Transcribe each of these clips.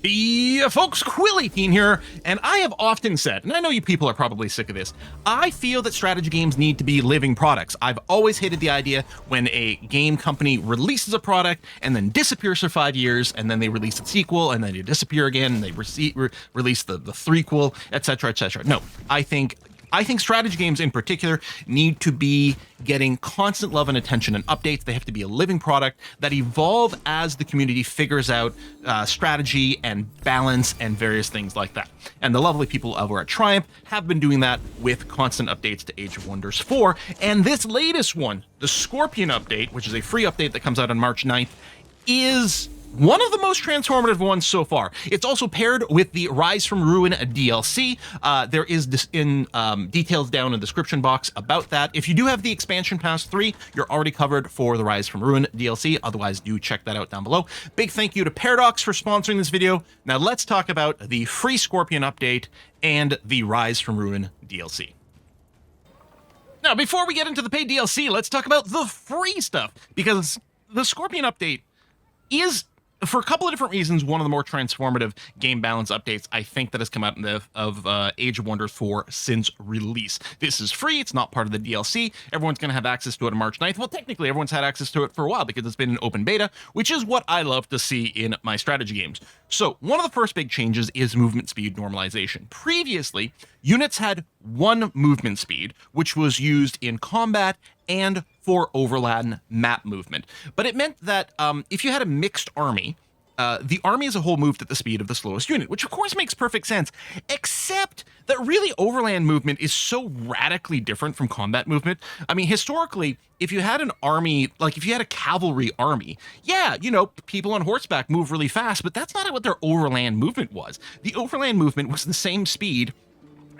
Yeah, folks, Quill18 here, and I have often said, and I know you people are probably sick of this, I feel that strategy games need to be living products. I've always hated the idea when a game company releases a product and then disappears for 5 years, and then they release a sequel, and then they disappear again, and they release the threequel, etc., etc. No, I think strategy games in particular need to be getting constant love and attention and updates. They have to be a living product that evolve as the community figures out strategy and balance and various things like that. And the lovely people over at Triumph have been doing that with constant updates to Age of Wonders 4. And this latest one, the Scorpion update, which is a free update that comes out on March 9th, is one of the most transformative ones so far. It's also paired with the Rise from Ruin DLC. There is details down in the description box about that. If you do have the Expansion Pass 3, you're already covered for the Rise from Ruin DLC. Otherwise, do check that out down below. Big thank you to Paradox for sponsoring this video. Now let's talk about the free Scorpion update and the Rise from Ruin DLC. Now, before we get into the paid DLC, let's talk about the free stuff, because the Scorpion update is, for a couple of different reasons, one of the more transformative game balance updates I think that has come out of Age of Wonders 4 since release. This is free. It's not part of the DLC. Everyone's going to have access to it on March 9th. Well, technically, everyone's had access to it for a while because it's been in open beta, which is what I love to see in my strategy games. So one of the first big changes is movement speed normalization. Previously, units had one movement speed, which was used in combat and for overland map movement. But it meant that if you had a mixed army, the army as a whole moved at the speed of the slowest unit, which of course makes perfect sense, except that really overland movement is so radically different from combat movement. I mean, historically, if you had an army, like if you had a cavalry army, yeah, you know, people on horseback move really fast, but that's not what their overland movement was. The overland movement was the same speed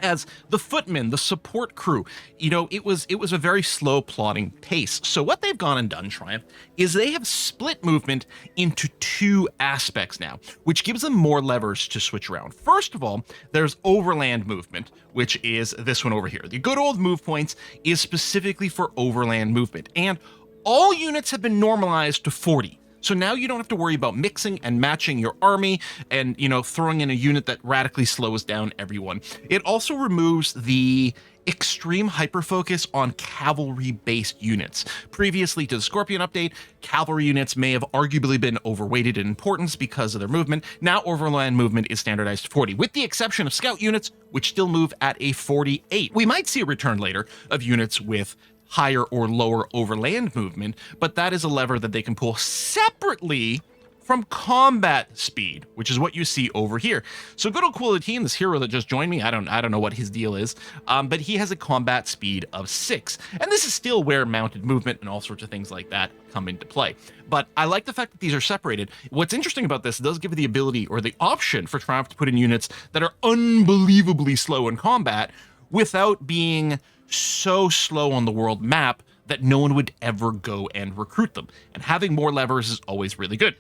as the footmen, the support crew. You know, it was a very slow plodding pace. So what they've gone and done, Triumph, is they have split movement into two aspects now, which gives them more levers to switch around. First of all, there's overland movement, which is this one over here. The good old move points is specifically for overland movement, and all units have been normalized to 40. So now you don't have to worry about mixing and matching your army and, you know, throwing in a unit that radically slows down everyone. It also removes the extreme hyperfocus on cavalry-based units. Previously to the Scorpion update, cavalry units may have arguably been overweighted in importance because of their movement. Now overland movement is standardized to 40, with the exception of scout units, which still move at a 48. We might see a return later of units with higher or lower overland movement, but that is a lever that they can pull separately from combat speed, which is what you see over here. So good old Quill18, this hero that just joined me, I don't know what his deal is, but he has a combat speed of 6, and this is still where mounted movement and all sorts of things like that come into play. But I like the fact that these are separated. What's interesting about this, it does give you the ability or the option for Triumph to put in units that are unbelievably slow in combat without being so slow on the world map that no one would ever go and recruit them. And having more levers is always really good.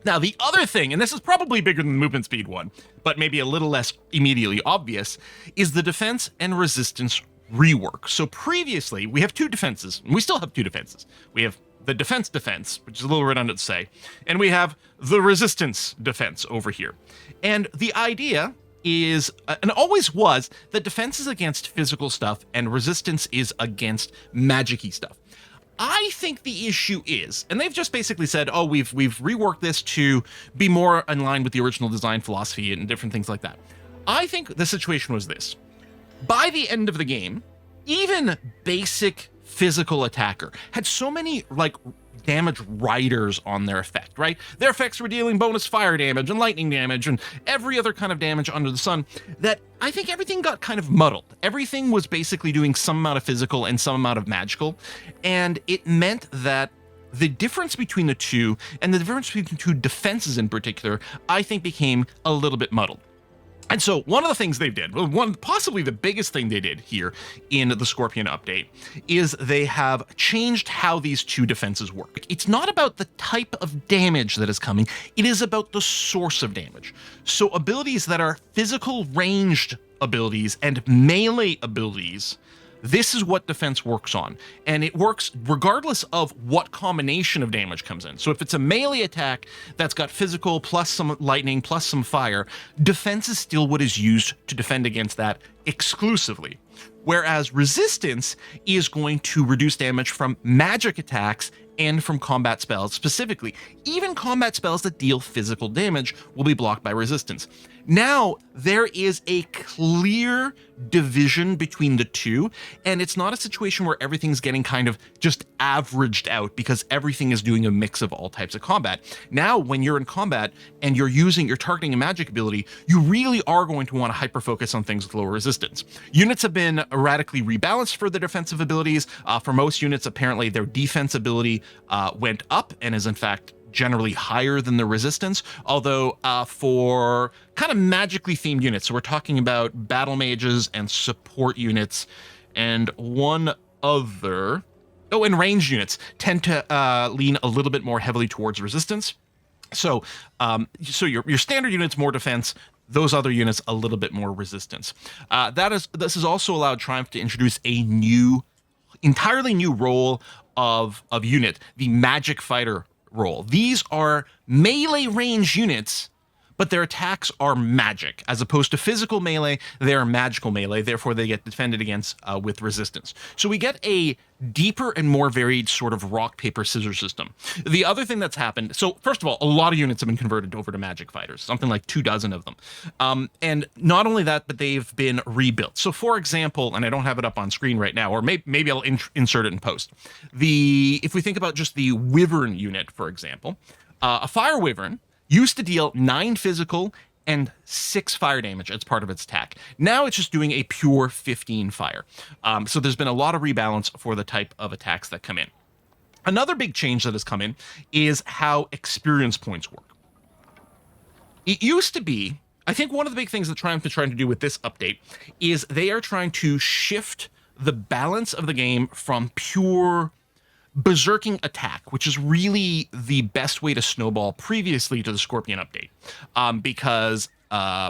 Now, the other thing, and this is probably bigger than the movement speed one, but maybe a little less immediately obvious, is the defense and resistance rework. So previously, we have two defenses, and we still have two defenses. We have the defense, which is a little redundant to say, and we have the resistance defense over here. And the idea is, and always was, that defense is against physical stuff and resistance is against magic-y stuff. I think the issue is, and they've just basically said, oh, we've reworked this to be more in line with the original design philosophy and different things like that. I think the situation was this. By the end of the game, even basic physical attacker had so many, like, damage riders on their effect, right? Their effects were dealing bonus fire damage and lightning damage and every other kind of damage under the sun, that I think everything got kind of muddled. Everything was basically doing some amount of physical and some amount of magical, and it meant that the difference between the two, and the difference between two defenses in particular, I think became a little bit muddled. And so one of the things they did, well, possibly the biggest thing they did here in the Scorpion update, is they have changed how these two defenses work. It's not about the type of damage that is coming, it is about the source of damage. So abilities that are physical ranged abilities and melee abilities This is what defense works on, and it works regardless of what combination of damage comes in. So if it's a melee attack that's got physical plus some lightning plus some fire, defense is still what is used to defend against that exclusively. Whereas resistance is going to reduce damage from magic attacks and from combat spells specifically. Even combat spells that deal physical damage will be blocked by resistance. Now, there is a clear division between the two, and it's not a situation where everything's getting kind of just averaged out because everything is doing a mix of all types of combat. Now, when you're in combat and you're targeting a magic ability, you really are going to want to hyper-focus on things with lower resistance. Units have been erratically rebalanced for the defensive abilities. For most units, apparently their defense ability went up and is in fact generally higher than the resistance, although for kind of magically themed units, so we're talking about battle mages and support units and one other, and ranged units tend to lean a little bit more heavily towards resistance. So your standard units more defense, those other units a little bit more resistance. This has also allowed Triumph to introduce a entirely new role of unit, the Magic Fighter role. These are melee range units, but their attacks are magic. As opposed to physical melee, they're magical melee, therefore they get defended against with resistance. So we get a deeper and more varied sort of rock, paper, scissors system. The other thing that's happened, so first of all, a lot of units have been converted over to magic fighters, something like 24 of them. And not only that, but they've been rebuilt. So for example, and I don't have it up on screen right now, or maybe I'll insert it in post. If we think about just the Wyvern unit, for example, a Fire Wyvern used to deal 9 physical and 6 fire damage as part of its attack. Now it's just doing a pure 15 fire. So there's been a lot of rebalance for the type of attacks that come in. Another big change that has come in is how experience points work. It used to be, I think one of the big things that Triumph is trying to do with this update is they are trying to shift the balance of the game from pure berserking attack, which is really the best way to snowball previously to the Scorpion update, because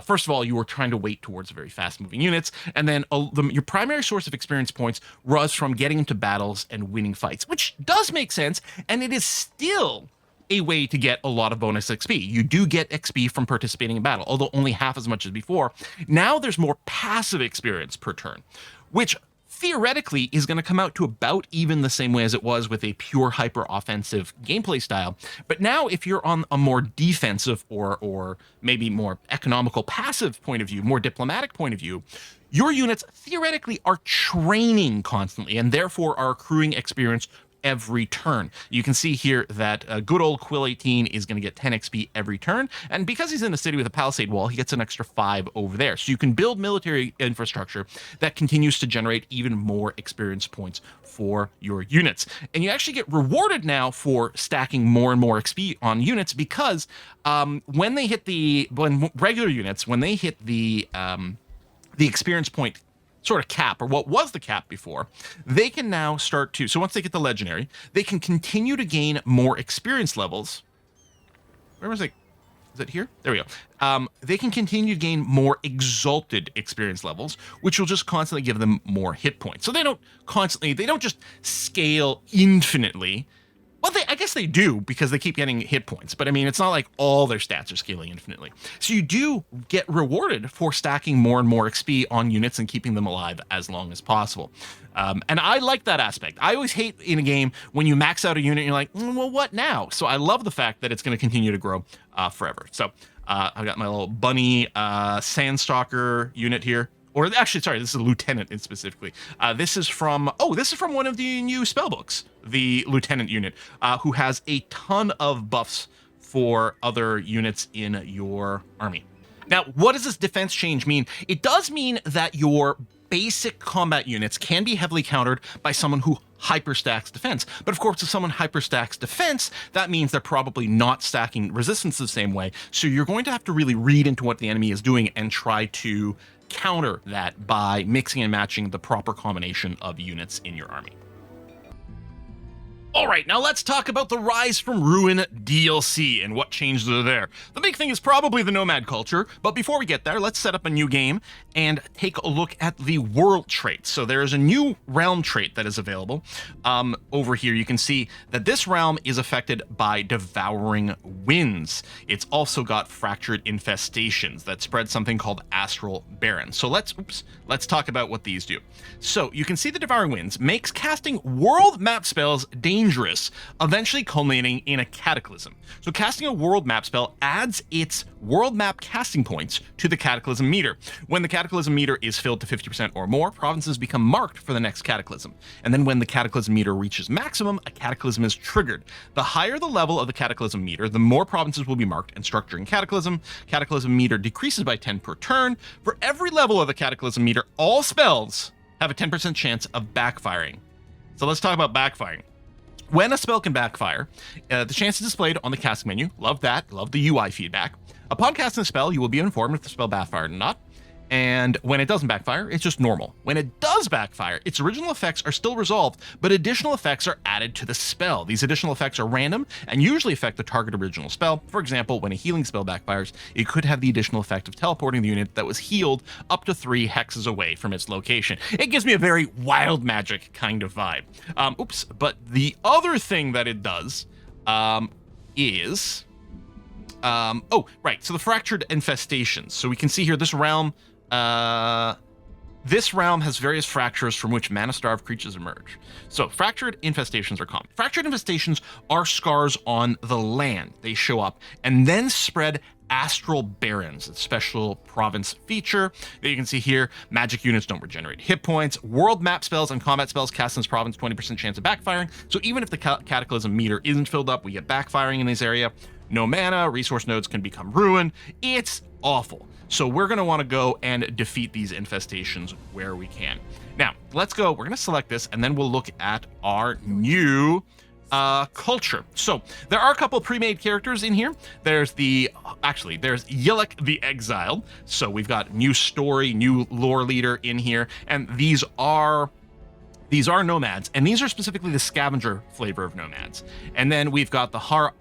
first of all, you were trying to wait towards very fast moving units, and then your primary source of experience points was from getting into battles and winning fights, which does make sense, and it is still a way to get a lot of bonus XP. You do get XP from participating in battle, although only half as much as before. Now there's more passive experience per turn, which theoretically is going to come out to about even the same way as it was with a pure hyper offensive gameplay style. But now if you're on a more defensive or maybe more economical passive point of view, more diplomatic point of view, your units theoretically are training constantly and therefore are accruing experience every turn. You can see here that good old Quill 18 is going to get 10 XP every turn, and because he's in a city with a palisade wall, he gets an extra 5 over there. So you can build military infrastructure that continues to generate even more experience points for your units. And you actually get rewarded now for stacking more and more XP on units, because when regular units, when they hit the experience point sort of cap, or what was the cap before, they can now start to, so once they get the legendary, they can continue to gain more experience levels. Where was it? Is it here? There we go. They can continue to gain more exalted experience levels, which will just constantly give them more hit points. So they don't just scale infinitely. Well, I guess they do, because they keep getting hit points. But I mean, it's not like all their stats are scaling infinitely. So you do get rewarded for stacking more and more XP on units and keeping them alive as long as possible. And I like that aspect. I always hate in a game when you max out a unit and you're like, well, what now? So I love the fact that it's going to continue to grow forever. So I've got my little bunny Sandstalker unit here. Or actually, sorry, this is a lieutenant specifically. This is from one of the new spellbooks, the lieutenant unit, who has a ton of buffs for other units in your army. Now, what does this defense change mean? It does mean that your basic combat units can be heavily countered by someone who hyperstacks defense. But of course, if someone hyperstacks defense, that means they're probably not stacking resistance the same way. So you're going to have to really read into what the enemy is doing and try to counter that by mixing and matching the proper combination of units in your army. All right, now let's talk about the Rise from Ruin DLC and what changes are there. The big thing is probably the Nomad culture, but before we get there, let's set up a new game and take a look at the world traits. So there is a new realm trait that is available. Over here, you can see that this realm is affected by devouring winds. It's also got fractured infestations that spread something called astral barren. So let's talk about what these do. So you can see the devouring winds makes casting world map spells dangerous, eventually culminating in a cataclysm. So casting a world map spell adds its world map casting points to the cataclysm meter. When the cataclysm meter is filled to 50% or more, provinces become marked for the next cataclysm. And then when the cataclysm meter reaches maximum, a cataclysm is triggered. The higher the level of the cataclysm meter, the more provinces will be marked and struck during cataclysm. Cataclysm meter decreases by 10 per turn. For every level of the cataclysm meter, all spells have a 10% chance of backfiring. So let's talk about backfiring. When a spell can backfire, the chance is displayed on the casting menu. Love that. Love the UI feedback. Upon casting a spell, you will be informed if the spell backfired or not. And when it doesn't backfire, it's just normal. When it does backfire, its original effects are still resolved, but additional effects are added to the spell. These additional effects are random and usually affect the target original spell. For example, when a healing spell backfires, it could have the additional effect of teleporting the unit that was healed up to 3 hexes away from its location. It gives me a very wild magic kind of vibe. But the other thing that it does is... so the fractured infestations. So we can see here this realm has various fractures from which mana-starved creatures emerge. So fractured infestations are common. Fractured infestations are scars on the land. They show up and then spread astral barrens, a special province feature that you can see here. Magic units don't regenerate hit points. World map spells and combat spells cast in this province 20% chance of backfiring. So even if the cataclysm meter isn't filled up, we get backfiring in this area. No mana, resource nodes can become ruined. It's awful. So we're going to want to go and defeat these infestations where we can. Now, let's go. We're going to select this, and then we'll look at our new culture. So there are a couple pre-made characters in here. There's Yilek the Exiled. So we've got new story, new lore leader in here, and these are nomads, and these are specifically the scavenger flavor of nomads. And then we've got the Har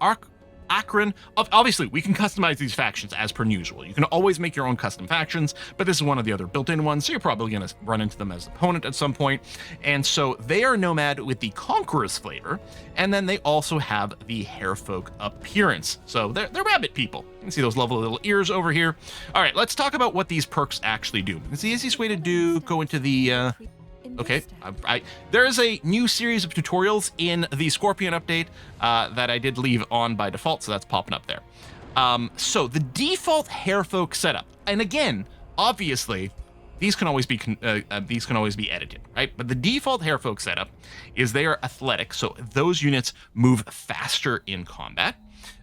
Akron. Obviously, we can customize these factions as per usual. You can always make your own custom factions, but this is one of the other built-in ones, so you're probably going to run into them as an opponent at some point. And so they are Nomad with the Conqueror's flavor, and then they also have the Hairfolk appearance. So they're rabbit people. You can see those lovely little ears over here. All right, let's talk about what these perks actually do. It's the easiest way to go into the... Okay, there is a new series of tutorials in the Scorpion update that I did leave on by default, so that's popping up there. So the default Hairfolk setup, and again, obviously, these can always be edited, right? But the default Hairfolk setup is they are athletic, so those units move faster in combat.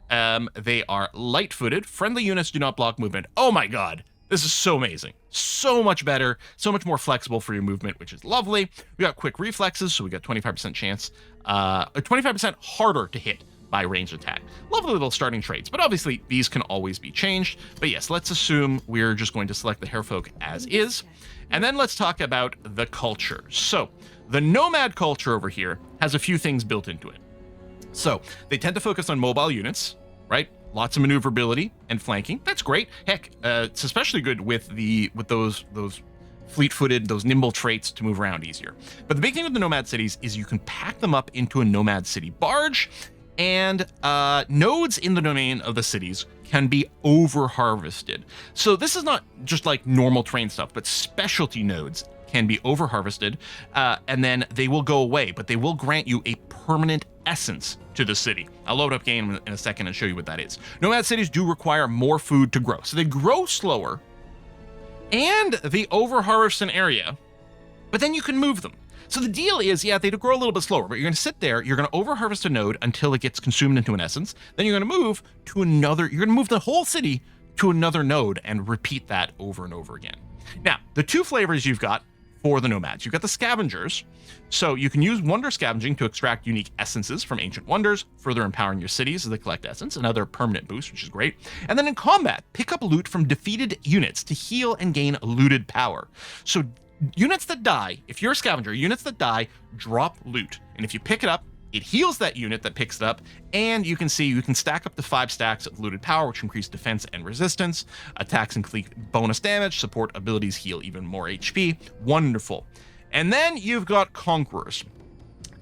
They are light-footed. Friendly units do not block movement. Oh my god! This is so amazing. So much better, so much more flexible for your movement, which is lovely. We got quick reflexes, so we got 25% chance, 25% harder to hit by ranged attack. Lovely little starting traits, but obviously these can always be changed. But yes, let's assume we're just going to select the Hairfolk as is. And then let's talk about the culture. So the Nomad culture over here has a few things built into it. So they tend to focus on mobile units, right? Lots of maneuverability and flanking. That's great. Heck, it's especially good with those fleet-footed, those nimble traits to move around easier. But the big thing with the Nomad cities is you can pack them up into a Nomad city barge, and nodes in the domain of the cities can be over-harvested. So this is not just like normal terrain stuff, but specialty nodes can be over-harvested, and then they will go away, but they will grant you a permanent essence to the city. I'll load up game in a second and show you what that is. Nomad cities do require more food to grow, so they grow slower, and they over-harvest an area, but then you can move them. So the deal is, yeah, they do grow a little bit slower, but you're going to sit there, you're going to over-harvest a node until it gets consumed into an essence, then you're going to move to another, you're going to move the whole city to another node and repeat that over and over again. Now, the two flavors you've got for the Nomads. You've got the Scavengers, so you can use Wonder Scavenging to extract unique essences from ancient wonders, further empowering your cities as they collect essence, another permanent boost, which is great. And then in combat, pick up loot from defeated units to heal and gain looted power. So units that die, if you're a Scavenger, units that die drop loot, and if you pick it up, it heals that unit that picks it up, and you can see you can stack up to 5 stacks of looted power, which increase defense and resistance. Attacks include bonus damage, support abilities heal even more HP. Wonderful. And then you've got Conquerors.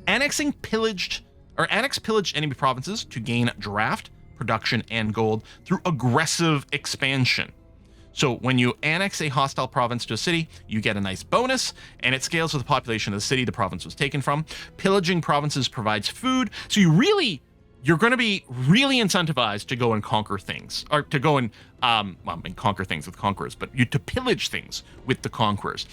Annex pillaged enemy provinces to gain draft, production, and gold through aggressive expansion. So when you annex a hostile province to a city, you get a nice bonus, and it scales with the population of the city the province was taken from. Pillaging provinces provides food, so you're going to be really incentivized to go and conquer things, or to go and conquer things with conquerors, but to pillage things with the conquerors.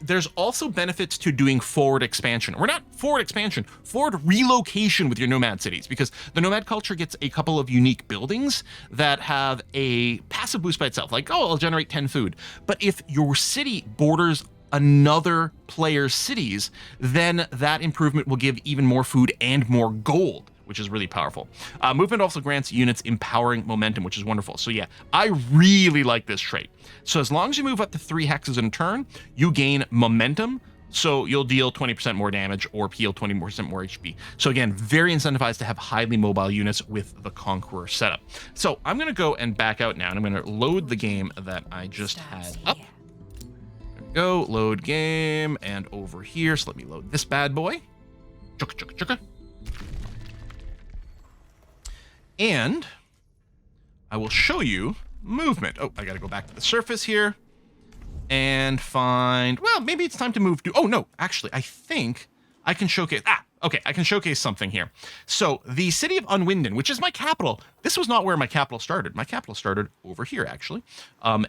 There's also benefits to doing forward expansion, or not forward expansion, forward relocation with your nomad cities, because the nomad culture gets a couple of unique buildings that have a passive boost by itself, like, oh, I'll generate 10 food. But if your city borders another player's cities, then that improvement will give even more food and more gold, which is really powerful. Movement also grants units empowering momentum, which is wonderful. So yeah, I really like this trait. So as long as you move up to 3 hexes in a turn, you gain momentum. So you'll deal 20% more damage or heal 20% more HP. So again, very incentivized to have highly mobile units with the Conqueror setup. So I'm gonna go and back out now, and I'm gonna load the game that I just had up. There we go, load game, and over here, so let me load this bad boy. Chugga, chugga, chugga. And I will show you movement. Oh, I gotta go back to the surface here and find, well, maybe it's time to move to, oh no, actually, I think I can showcase, okay, I can showcase something here. So the city of Unwinden, which is my capital, this was not where my capital started. My capital started over here, actually,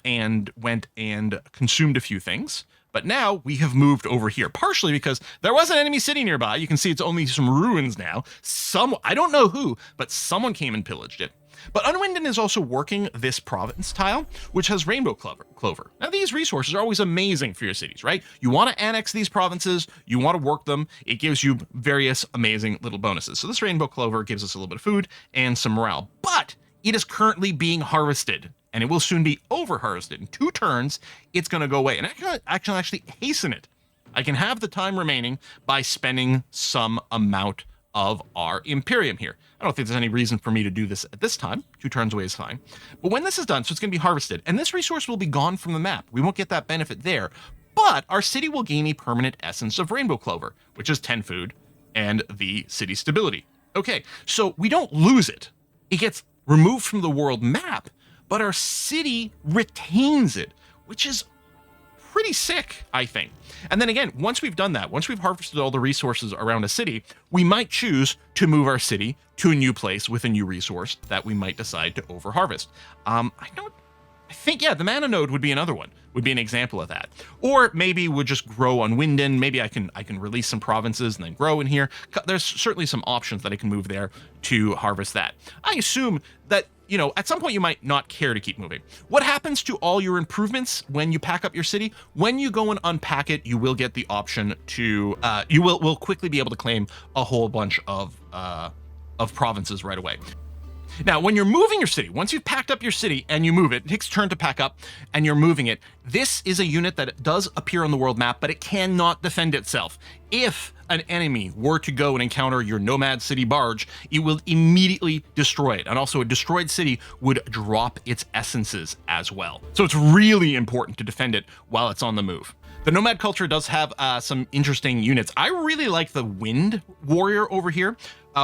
and went and consumed a few things. But now we have moved over here, partially because there was an enemy city nearby. You can see it's only some ruins now. I don't know who, but someone came and pillaged it. But Unwinden is also working this province tile, which has rainbow clover. Now, these resources are always amazing for your cities, right? You want to annex these provinces, you want to work them. It gives you various amazing little bonuses. So this rainbow clover gives us a little bit of food and some morale, but it is currently being harvested, and it will soon be over-harvested. In 2 turns, it's going to go away. And I can actually hasten it. I can have the time remaining by spending some amount of our Imperium here. I don't think there's any reason for me to do this at this time. 2 turns away is fine. But when this is done, so it's going to be harvested, and this resource will be gone from the map. We won't get that benefit there, but our city will gain a permanent essence of rainbow clover, which is 10 food and the city stability. Okay, so we don't lose it. It gets removed from the world map, but our city retains it, which is pretty sick, I think. And then again, once we've done that, once we've harvested all the resources around a city, we might choose to move our city to a new place with a new resource that we might decide to over-harvest. I think, yeah, the mana node would be another one, would be an example of that. Or maybe we'll just grow on Winden. Maybe I can release some provinces and then grow in here. There's certainly some options that I can move there to harvest that. I assume that, you know, at some point you might not care to keep moving. What happens to all your improvements when you pack up your city? When you go and unpack it, you will get the option to, you will quickly be able to claim a whole bunch of provinces right away. Now, when you're moving your city, once you've packed up your city and you move it, it takes a turn to pack up and you're moving it. This is a unit that does appear on the world map, but it cannot defend itself. If an enemy were to go and encounter your Nomad city barge, it will immediately destroy it. And also a destroyed city would drop its essences as well. So it's really important to defend it while it's on the move. The Nomad culture does have some interesting units. I really like the Wind Warrior over here,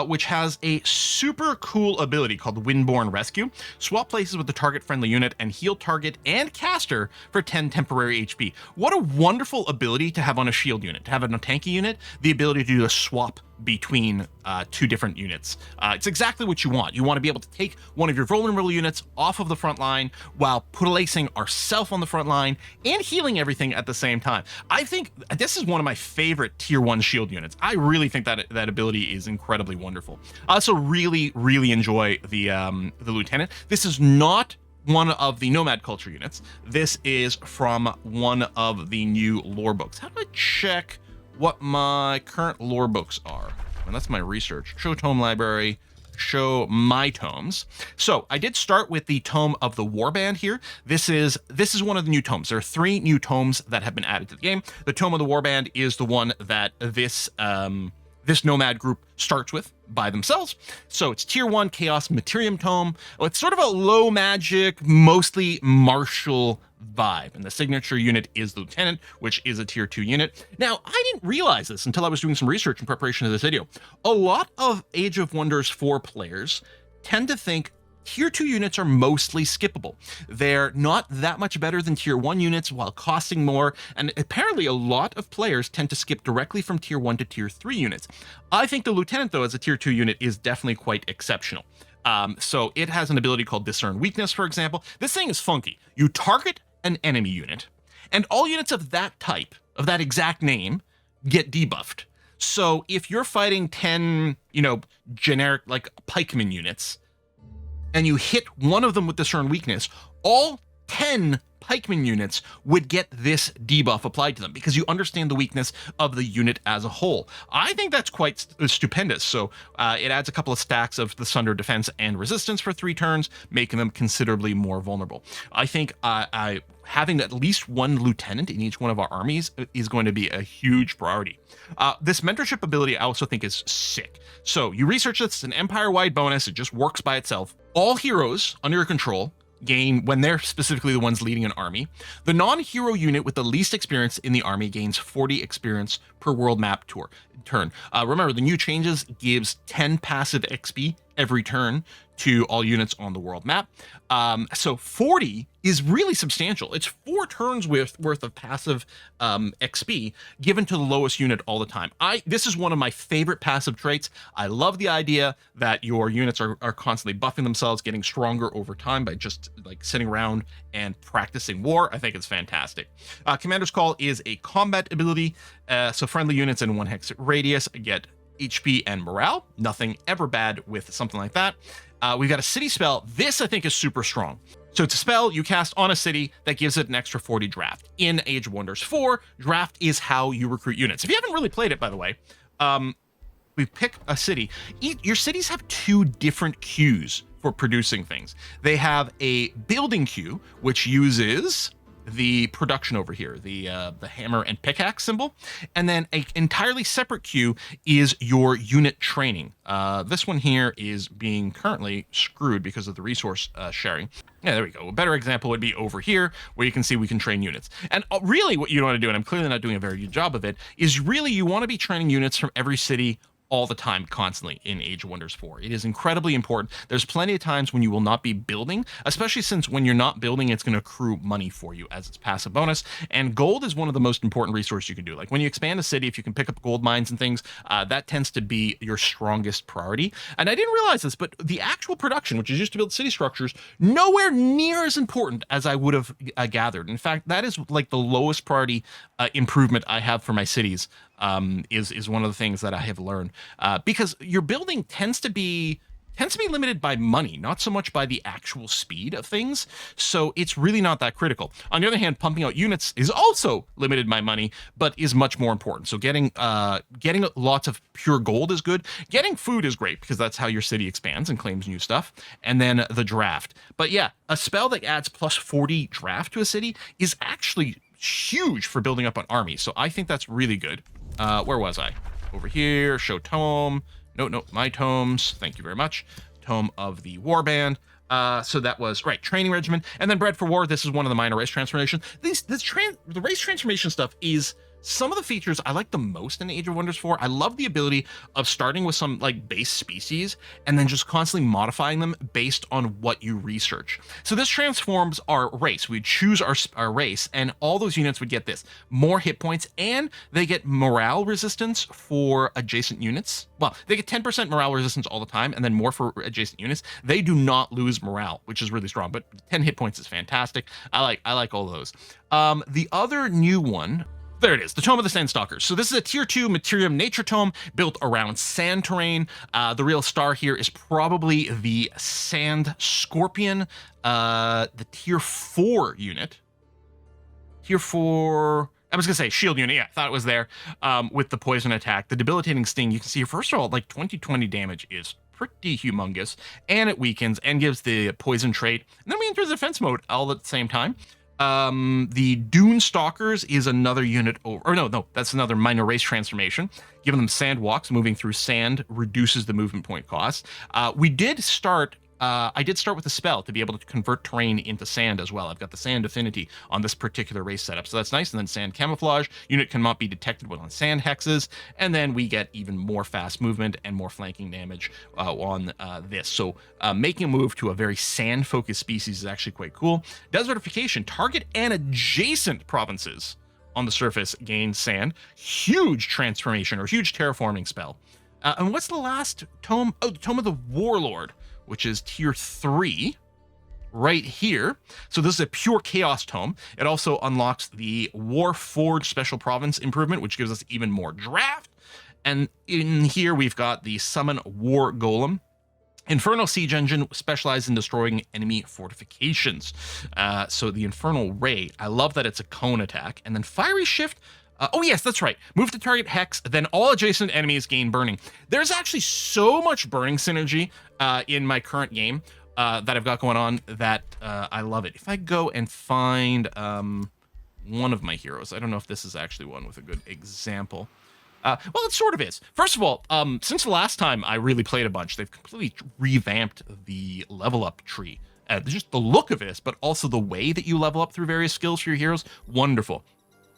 which has a super cool ability called Windborne Rescue. Swap places with the target-friendly unit and heal target and caster for 10 temporary HP. What a wonderful ability to have on a shield unit. To have on a tanky unit, the ability to do a swap between 2 different units. It's exactly what you want. You want to be able to take one of your vulnerable units off of the front line while placing ourselves on the front line and healing everything at the same time. I think this is one of my favorite tier 1 shield units. I really think that ability is incredibly wonderful. I also really enjoy the lieutenant. This is not one of the Nomad culture units. This is from one of the new lore books. How do I check what my current lore books are? And that's my research. Show tome library, show my tomes. So I did start with the tome of the Warband here. This is one of the new tomes. There are 3 new tomes that have been added to the game. The tome of the Warband is the one that this this Nomad group starts with by themselves. So it's tier 1 Chaos Materium Tome. It's sort of a low magic, mostly martial vibe, and the signature unit is the Lieutenant, which is a tier 2 unit. Now, I didn't realize this until I was doing some research in preparation of this video. A lot of Age of Wonders 4 players tend to think tier 2 units are mostly skippable. They're not that much better than tier 1 units while costing more, and apparently a lot of players tend to skip directly from tier 1 to tier 3 units. I think the Lieutenant, though, as a tier 2 unit is definitely quite exceptional. So it has an ability called Discern Weakness, for example. This thing is funky. You target an enemy unit, and all units of that type, of that exact name, get debuffed. So if you're fighting 10, generic, like, pikeman units, and you hit one of them with Discern Weakness, all 10 pikeman units would get this debuff applied to them because you understand the weakness of the unit as a whole. I think that's quite stupendous. So it adds a couple of stacks of the Sunder defense and resistance for 3 turns, making them considerably more vulnerable. I think having at least one lieutenant in each one of our armies is going to be a huge priority. This mentorship ability I also think is sick. So you research this, it's an empire-wide bonus, it just works by itself. All heroes under your control gain, when they're specifically the ones leading an army, the non-hero unit with the least experience in the army gains 40 experience per world map turn. Remember, the new changes gives 10 passive XP every turn to all units on the world map. So 40 is really substantial. It's 4 turns worth of passive XP given to the lowest unit all the time. This is one of my favorite passive traits. I love the idea that your units are constantly buffing themselves, getting stronger over time by just like sitting around and practicing war. I think it's fantastic. Commander's Call is a combat ability. So friendly units in 1 hex radius get HP and morale. Nothing ever bad with something like that. We've got a city spell. This I think is super strong. So it's a spell you cast on a city that gives it an extra 40 draft. In Age of Wonders 4, draft is how you recruit units. If you haven't really played it, by the way, we pick a city. Your cities have 2 different queues for producing things. They have a building queue, which uses the production over here, the hammer and pickaxe symbol, and then an entirely separate queue is your unit training. This one here is being currently screwed because of the resource sharing. Yeah, there we go. A better example would be over here, where you can see we can train units. And really what you want to do, and I'm clearly not doing a very good job of it, is really you want to be training units from every city all the time, constantly in Age of Wonders 4. It is incredibly important. There's plenty of times when you will not be building, especially since when you're not building, it's going to accrue money for you as its passive bonus. And gold is one of the most important resources you can do. Like when you expand a city, if you can pick up gold mines and things, that tends to be your strongest priority. And I didn't realize this, but the actual production, which is used to build city structures, nowhere near as important as I would have gathered. In fact, that is like the lowest priority improvement I have for my cities. Is one of the things that I have learned, because your building tends to be limited by money, not so much by the actual speed of things. So it's really not that critical. On the other hand, pumping out units is also limited by money, but is much more important. So getting lots of pure gold is good. Getting food is great because that's how your city expands and claims new stuff. And then the draft. But yeah, a spell that adds plus 40 draft to a city is actually huge for building up an army. So I think that's really good. Where was I? Over here, show tome. No, my tomes. Thank you very much. Tome of the Warband. So that was, right, training regimen. And then Bred for War, this is one of the minor race transformation. The race transformation stuff is some of the features I like the most in Age of Wonders 4. I love the ability of starting with some like base species and then just constantly modifying them based on what you research. So this transforms our race. We choose our race, and all those units would get this: more hit points, and they get morale resistance for adjacent units. Well, they get 10% morale resistance all the time, and then more for adjacent units. They do not lose morale, which is really strong, but 10 hit points is fantastic. I like all of those. The other new one, there it is, the Tome of the Sandstalker. So this is a tier 2 Materium Nature Tome built around sand terrain. The real star here is probably the Sand Scorpion, the tier 4 unit. Tier 4, I was gonna say shield unit, yeah, I thought it was there, with the poison attack. The debilitating sting, you can see, first of all, like 20 damage is pretty humongous, and it weakens and gives the poison trait. And then we enter the defense mode all at the same time. The Dune Stalkers is another unit over, or no, that's another minor race transformation. Giving them sand walks, moving through sand reduces the movement point cost. We did start. I did start with a spell to be able to convert terrain into sand as well. I've got the sand affinity on this particular race setup, so that's nice. And then sand camouflage. Unit cannot be detected when on sand hexes. And then we get even more fast movement and more flanking damage on this. So making a move to a very sand-focused species is actually quite cool. Desertification. Target and adjacent provinces on the surface gain sand. Huge transformation or huge terraforming spell. And what's the last tome? Oh, the Tome of the Warlord, which is tier 3 right here. So this is a pure chaos tome. It also unlocks the Warforged special province improvement, which gives us even more draft. And in here we've got the Summon War Golem. Infernal Siege Engine specialized in destroying enemy fortifications. So the Infernal Ray, I love that it's a cone attack. And then Fiery Shift. Oh yes, that's right. Move to target hex, then all adjacent enemies gain burning. There's actually so much burning synergy in my current game that I've got going on that I love it. If I go and find one of my heroes, I don't know if this is actually one with a good example. Well, it sort of is. First of all, since the last time I really played a bunch, they've completely revamped the level up tree. Just the look of it, but also the way that you level up through various skills for your heroes, wonderful.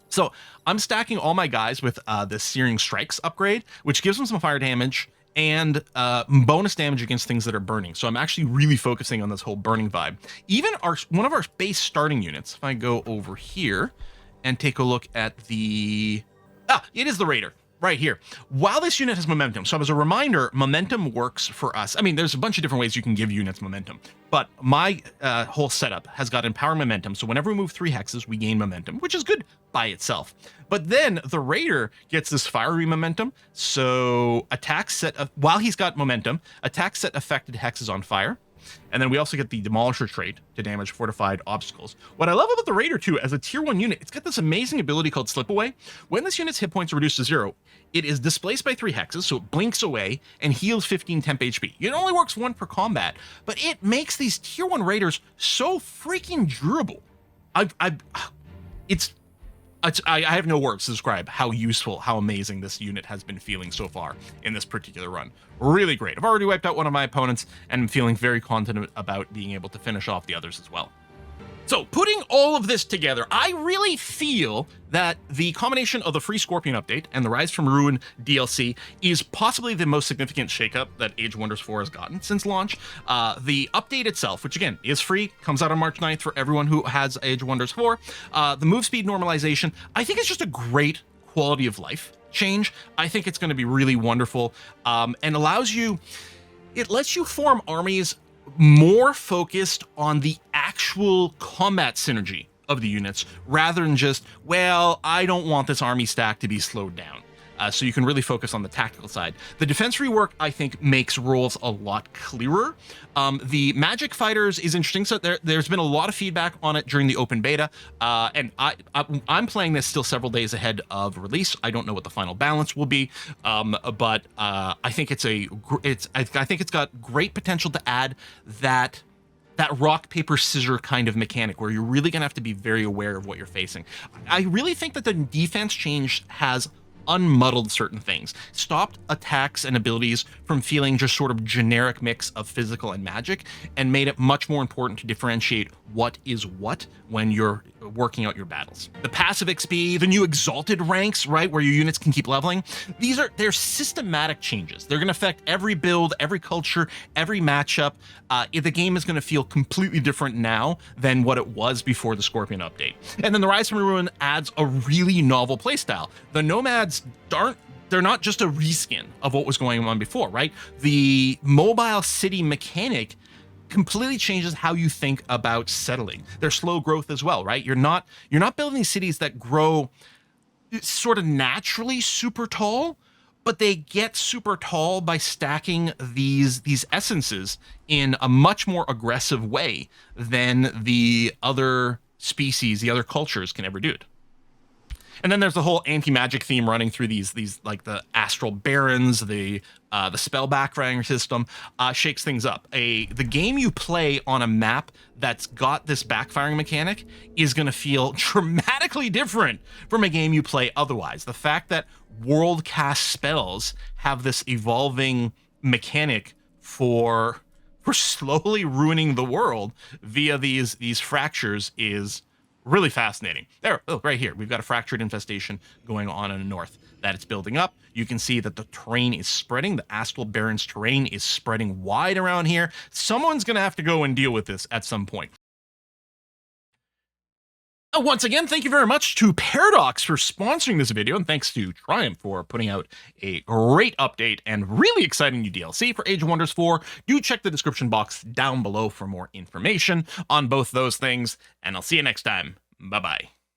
So I'm stacking all my guys with the Searing Strikes upgrade, which gives them some fire damage and bonus damage against things that are burning. So I'm actually really focusing on this whole burning vibe. Even one of our base starting units, if I go over here and take a look at the... it is the Raider. Right here. While this unit has momentum, so as a reminder, momentum works for us. I mean, there's a bunch of different ways you can give units momentum, but my whole setup has got Empower Momentum. So whenever we move 3 hexes, we gain momentum, which is good by itself. But then the Raider gets this Fiery Momentum. So attacks set, while he's got momentum, attacks set affected hexes on fire. And then we also get the Demolisher trait to damage fortified obstacles. What I love about the Raider, too, as a tier 1 unit, it's got this amazing ability called Slip Away. When this unit's hit points are reduced to 0, it is displaced by 3 hexes, so it blinks away and heals 15 temp HP. It only works 1 per combat, but it makes these tier 1 Raiders so freaking durable. I have no words to describe how useful, how amazing this unit has been feeling so far in this particular run. Really great. I've already wiped out one of my opponents and I'm feeling very confident about being able to finish off the others as well. So putting all of this together, I really feel that the combination of the free Scorpion update and the Rise from Ruin DLC is possibly the most significant shakeup that Age of Wonders 4 has gotten since launch. The update itself, which again is free, comes out on March 9th for everyone who has Age of Wonders 4. The move speed normalization, I think it's just a great quality of life change. I think it's going to be really wonderful and it lets you form armies more focused on the actual combat synergy of the units rather than just, well, I don't want this army stack to be slowed down. So you can really focus on the tactical side. The defense rework, I think, makes roles a lot clearer. The magic fighters is interesting. So there's been a lot of feedback on it during the open beta, and I'm playing this still several days ahead of release. I don't know what the final balance will be, but I think I think it's got great potential to add that rock, paper, scissor kind of mechanic where you're really gonna have to be very aware of what you're facing. I really think that the defense change has unmuddled certain things, stopped attacks and abilities from feeling just sort of generic mix of physical and magic, and made it much more important to differentiate what is what when you're working out your battles. The passive XP, the new exalted ranks, right, where your units can keep leveling, they're systematic changes. They're going to affect every build, every culture, every matchup. The game is going to feel completely different now than what it was before the Scorpion update. And then the Rise from Ruin adds a really novel playstyle. The Nomads they're not just a reskin of what was going on before, right? The mobile city mechanic completely changes how you think about settling. Their slow growth as well, right? You're not building cities that grow sort of naturally super tall, but they get super tall by stacking these essences in a much more aggressive way than the other species, the other cultures can ever do it. And then there's the whole anti-magic theme running through these like the astral barons, the spell backfiring system shakes things up. The game you play on a map that's got this backfiring mechanic is going to feel dramatically different from a game you play otherwise. The fact that world cast spells have this evolving mechanic for slowly ruining the world via these fractures is really fascinating. There, oh, right here, we've got a fractured infestation going on in the north that it's building up. You can see that the terrain is spreading. The Astral Barrens terrain is spreading wide around here. Someone's going to have to go and deal with this at some point. Once again, thank you very much to Paradox for sponsoring this video, and thanks to Triumph for putting out a great update and really exciting new DLC for Age of Wonders 4. Do check the description box down below for more information on both those things, and I'll see you next time. Bye-bye.